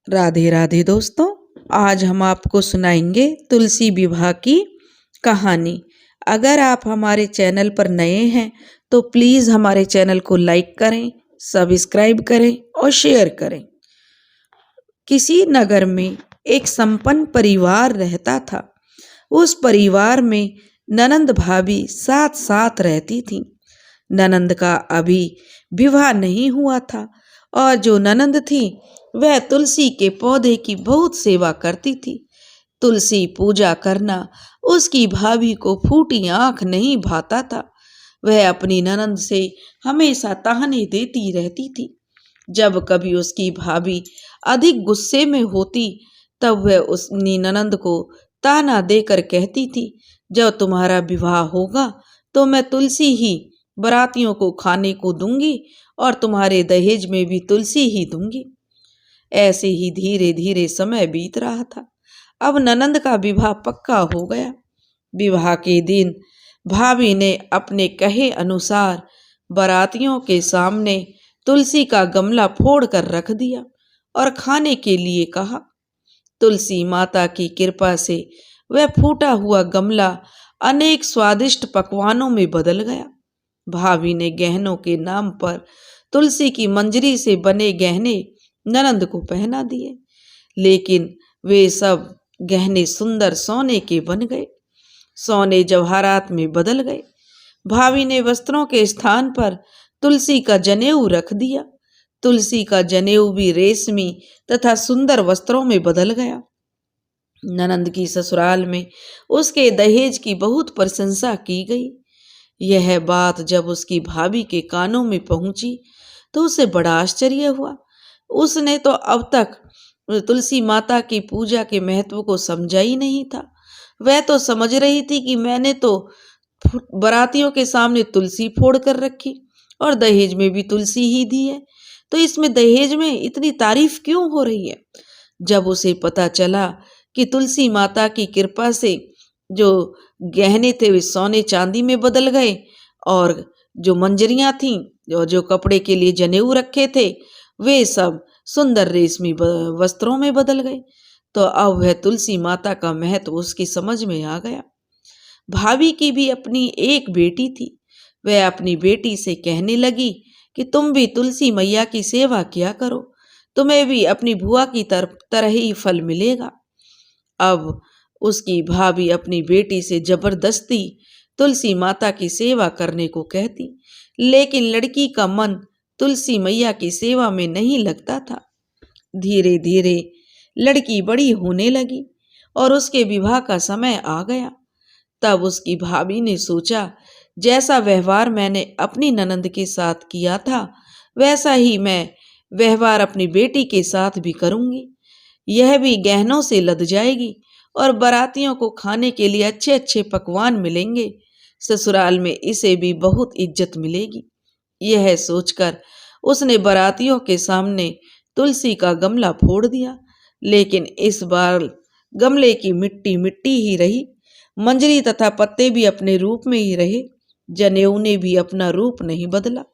राधे राधे दोस्तों। आज हम आपको सुनाएंगे तुलसी विवाह की कहानी। अगर आप हमारे चैनल पर नए हैं तो प्लीज़ हमारे चैनल को लाइक करें, सब्सक्राइब करें और शेयर करें। किसी नगर में एक संपन्न परिवार रहता था। उस परिवार में ननंद भाभी साथ साथ रहती थीं। ननंद का अभी विवाह नहीं हुआ था और जो ननंद थी वह तुलसी के पौधे की बहुत सेवा करती थी। तुलसी पूजा करना उसकी भाभी को फूटी आंख नहीं भाता था। वह अपनी ननंद से हमेशा ताने देती रहती थी। जब कभी उसकी भाभी अधिक गुस्से में होती तब वह उसनी ननंद को ताना देकर कहती थी, जब तुम्हारा विवाह होगा तो मैं तुलसी ही बरातियों को खाने को दूंगी और तुम्हारे दहेज में भी तुलसी ही दूंगी। ऐसे ही धीरे धीरे समय बीत रहा था। अब ननंद का विवाह पक्का हो गया। विवाह के दिन भाभी ने अपने कहे अनुसार बारातियों के सामने तुलसी का गमला फोड़ कर रख दिया और खाने के लिए कहा। तुलसी माता की कृपा से वह फूटा हुआ गमला अनेक स्वादिष्ट पकवानों में बदल गया। भाभी ने गहनों के नाम पर तुलसी की मंजरी से बने गहने ननंद को पहना दिए, लेकिन वे सब गहने सुंदर सोने के बन गए, सोने जवाहरात में बदल गए। भाभी ने वस्त्रों के स्थान पर तुलसी का जनेऊ रख दिया। तुलसी का जनेऊ भी रेशमी तथा सुंदर वस्त्रों में बदल गया। ननंद की ससुराल में उसके दहेज की बहुत प्रशंसा की गई। यह बात जब उसकी भाभी के कानों में पहुंची तो उसे बड़ा आश्चर्य हुआ। उसने तो अब तक तुलसी माता की पूजा के महत्व को समझा ही नहीं था। वह तो समझ रही थी कि मैंने तो बारातियों के सामने तुलसी फोड़ कर रखी और दहेज में भी तुलसी ही दी है, तो इसमें दहेज में इतनी तारीफ क्यों हो रही है। जब उसे पता चला कि तुलसी माता की कृपा से जो गहने थे वे सोने चांदी में बदल गए और जो मंजरियां थीं और जो कपड़े के लिए जनेऊ रखे थे वे सब सुंदर रेशमी वस्त्रों में बदल गए, तो अब वह तुलसी माता का महत्व उसकी समझ में आ गया। भाभी की भी अपनी एक बेटी थी। वह अपनी बेटी से कहने लगी कि तुम भी तुलसी मैया की सेवा किया करो, तुम्हें भी अपनी बुआ की तरह ही फल मिलेगा। अब उसकी भाभी अपनी बेटी से जबरदस्ती तुलसी माता की सेवा करने को कहती, लेकिन लड़की का मन तुलसी मैया की सेवा में नहीं लगता था। धीरे धीरे लड़की बड़ी होने लगी और उसके विवाह का समय आ गया। तब उसकी भाभी ने सोचा, जैसा व्यवहार मैंने अपनी ननंद के साथ किया था वैसा ही मैं व्यवहार अपनी बेटी के साथ भी करूंगी। यह भी गहनों से लद जाएगी और बारातियों को खाने के लिए अच्छे अच्छे पकवान मिलेंगे। ससुराल में इसे भी बहुत इज्जत मिलेगी। यह सोचकर उसने बारातियों के सामने तुलसी का गमला फोड़ दिया, लेकिन इस बार गमले की मिट्टी मिट्टी ही रही। मंजरी तथा पत्ते भी अपने रूप में ही रहे। जनेऊ ने भी अपना रूप नहीं बदला।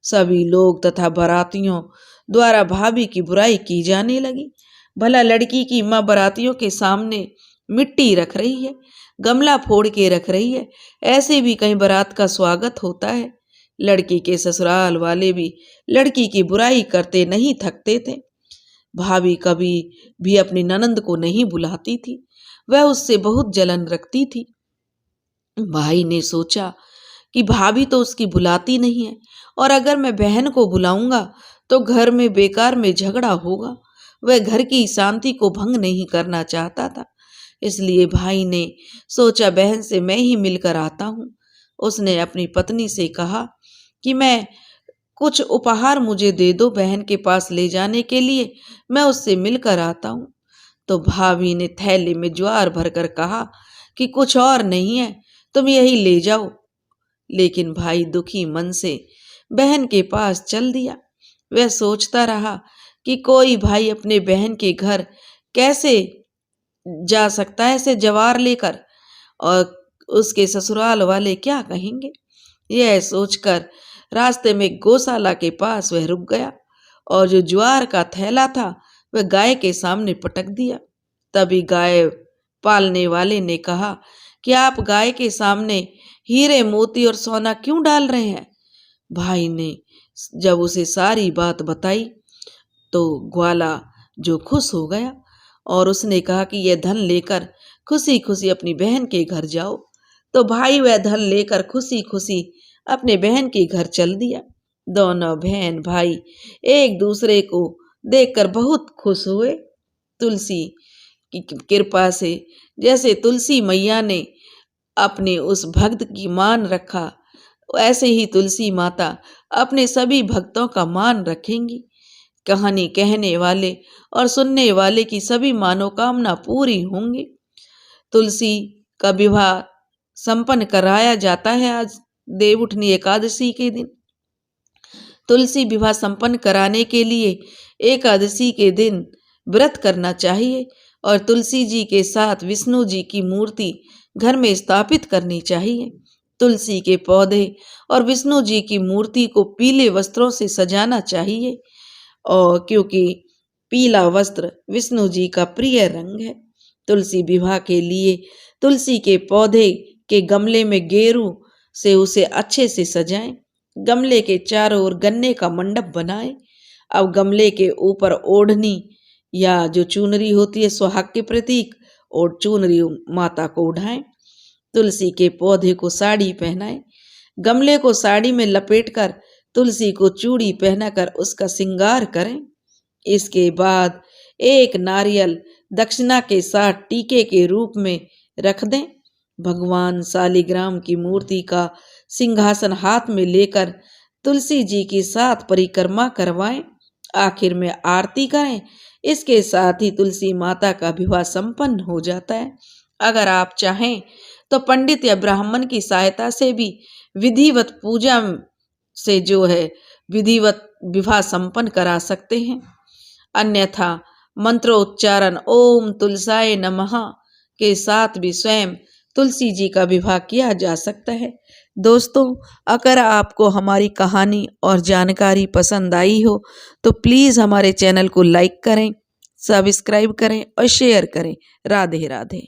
सभी लोग तथा बारातियों द्वारा भाभी की बुराई की जाने लगी। भला लड़की की माँ बारातियों के सामने मिट्टी रख रही है, गमला फोड़ के रख रही है, ऐसे भी कहीं बारात का स्वागत होता है। लड़की के ससुराल वाले भी लड़की की बुराई करते नहीं थकते थे। भाभी कभी भी अपनी ननंद को नहीं बुलाती थी, वह उससे बहुत जलन रखती थी। भाई ने सोचा कि भाभी तो उसकी बुलाती नहीं है और अगर मैं बहन को बुलाऊंगा तो घर में बेकार में झगड़ा होगा। वह घर की शांति को भंग नहीं करना चाहता था, इसलिए भाई ने सोचा बहन से मैं ही मिलकर आता हूँ। उसने अपनी पत्नी से कहा कि मैं कुछ उपहार मुझे दे दो बहन के पास ले जाने के लिए, मैं उससे मिलकर आता हूँ। तो भाभी ने थैले में ज्वार भरकर कहा कि कुछ और नहीं है, तुम यही ले जाओ। लेकिन भाई दुखी मन से बहन के पास चल दिया। वह सोचता रहा कि कोई भाई अपने बहन के घर कैसे जा सकता है ऐसे जवार लेकर, और उसके ससुराल वाले क्या कहेंगे। यह सोचकर रास्ते में गौशाला के पास वह रुक गया और जो ज्वार का थैला था वह गाय के सामने पटक दिया। तभी गाय पालने वाले ने कहा कि आप गाय के सामने हीरे मोती और सोना क्यों डाल रहे हैं? भाई ने जब उसे सारी बात बताई तो ग्वाला जो खुश हो गया और उसने कहा कि यह धन लेकर खुशी खुशी अपनी बहन के घर जाओ। तो भाई वह धन लेकर खुशी खुशी अपने बहन के घर चल दिया। दोनों बहन भाई एक दूसरे को देखकर बहुत खुश हुए। तुलसी की कृपा से जैसे तुलसी मैया ने अपने उस भक्त की मान रखा, ऐसे ही तुलसी माता अपने सभी भक्तों का मान रखेंगी। कहानी कहने वाले और सुनने वाले की सभी मनोकामना पूरी होंगी। तुलसी का विवाह संपन्न कराया जाता है आज देवउठनी एकादशी के दिन। तुलसी विवाह संपन्न कराने के लिए एकादशी के दिन व्रत करना चाहिए और तुलसी जी के साथ विष्णु जी की मूर्ति घर में स्थापित करनी चाहिए। तुलसी के पौधे और विष्णु जी की मूर्ति को पीले वस्त्रों से सजाना चाहिए और क्योंकि पीला वस्त्र विष्णु जी का प्रिय रंग है। तुलसी विवाह के लिए तुलसी के पौधे के गमले में गेरू से उसे अच्छे से सजाएं। गमले के चारों ओर गन्ने का मंडप बनाएं। अब गमले के ऊपर ओढ़नी या जो चुनरी होती है सुहाग के प्रतीक और चुनरी माता को उठाएं। तुलसी के पौधे को साड़ी पहनाएं। गमले को साड़ी में लपेटकर तुलसी को चूड़ी पहनाकर उसका श्रृंगार करें। इसके बाद एक नारियल दक्षिणा के साथ टीके के रूप में रख दें। भगवान शालिग्राम की मूर्ति का सिंहासन हाथ में लेकर तुलसी जी के साथ परिक्रमा करवाएं। आखिर में आरती करें। इसके साथ ही तुलसी माता का विवाह संपन्न हो जाता है। अगर आप चाहें तो पंडित या ब्राह्मण की सहायता से भी विधिवत पूजा से जो है विधिवत विवाह संपन्न करा सकते हैं। अन्यथा मंत्रोच्चारण ओम तुलसाय नमः के साथ भी स्वयं तुलसी जी का विवाह किया जा सकता है। दोस्तों, अगर आपको हमारी कहानी और जानकारी पसंद आई हो तो प्लीज़ हमारे चैनल को लाइक करें, सब्सक्राइब करें और शेयर करें। राधे राधे।